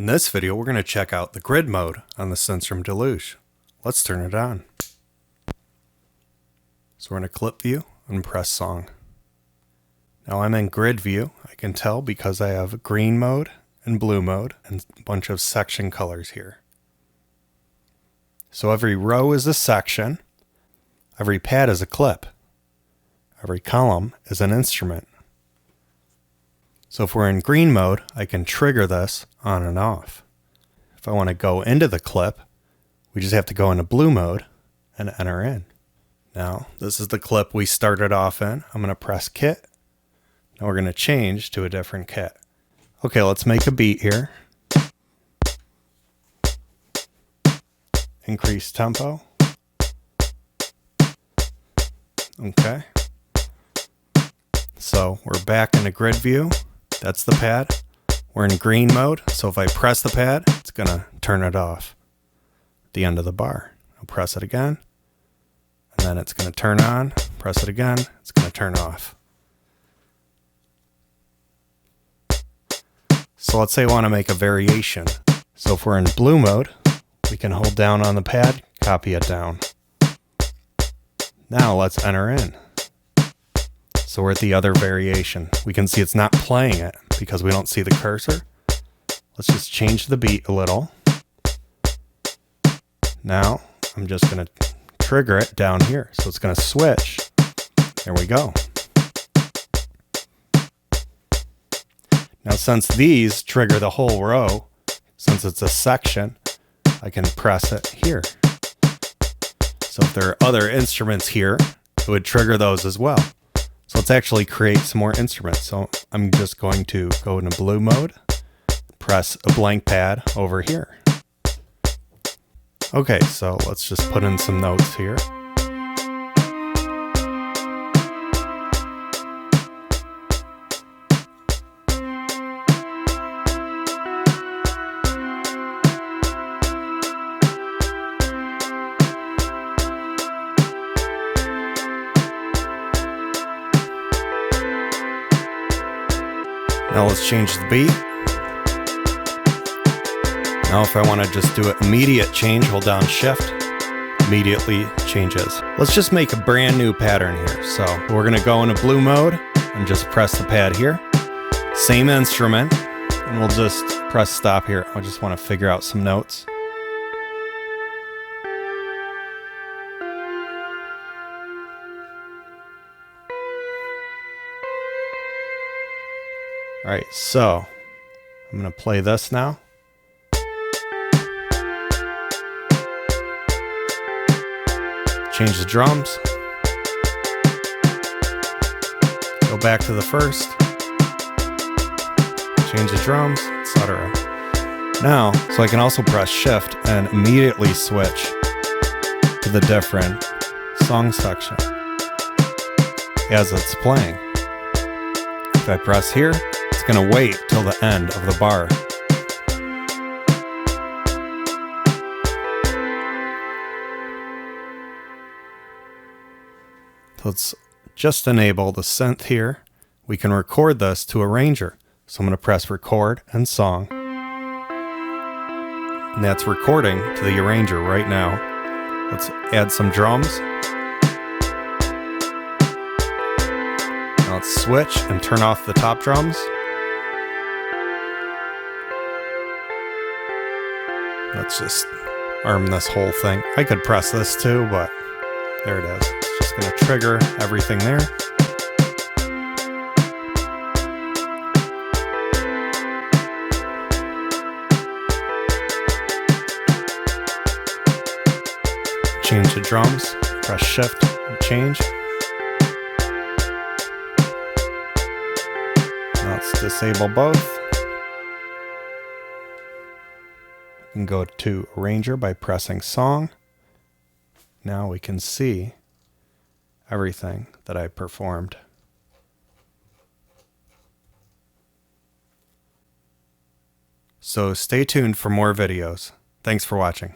In this video, we're going to check out the grid mode on the Synthstrom Deluge. Let's turn it on. So we're in a clip view and press song. Now I'm in grid view. I can tell because I have green mode and blue mode and a bunch of section colors here. So every row is a section. Every pad is a clip. Every column is an instrument. So if we're in green mode, I can trigger this on and off. If I want to go into the clip, we just have to go into blue mode and enter in. Now, this is the clip we started off in. I'm going to press kit. Now we're going to change to a different kit. Okay, let's make a beat here. Increase tempo. Okay. So we're back in the grid view. That's the pad. We're in green mode, so if I press the pad, it's going to turn it off at the end of the bar. I'll press it again, and then it's going to turn on. Press it again, it's going to turn off. So let's say I want to make a variation. So if we're in blue mode, we can hold down on the pad, copy it down. Now let's enter in. So we're at the other variation. We can see it's not playing it because we don't see the cursor. Let's just change the beat a little. Now I'm just going to trigger it down here. So it's going to switch. There we go. Now since these trigger the whole row, since it's a section, I can press it here. So if there are other instruments here, it would trigger those as well. So let's actually create some more instruments. So I'm just going to go into blue mode, press a blank pad over here. Okay, so let's just put in some notes here. Now let's change the beat. Now if I want to just do an immediate change, hold down shift, immediately changes. Let's just make a brand new pattern here. So we're going to go into blue mode and just press the pad here. Same instrument, and we'll just press stop here. I just want to figure out some notes. All right, so I'm going to play this now. Change the drums. Go back to the first. Change the drums, etc. Now, so I can also press shift and immediately switch to the different song section as it's playing. If I press here, it's going to wait till the end of the bar. So let's just enable the synth here. We can record this to Arranger. So I'm going to press record and song. And that's recording to the Arranger right now. Let's add some drums. Now let's switch and turn off the top drums. Let's just arm this whole thing. I could press this too, but there it is. It's just going to trigger everything there. Change the drums, press shift and change. Now let's disable both. We can go to Arranger by pressing song. Now we can see everything that I performed. So stay tuned for more videos. Thanks for watching.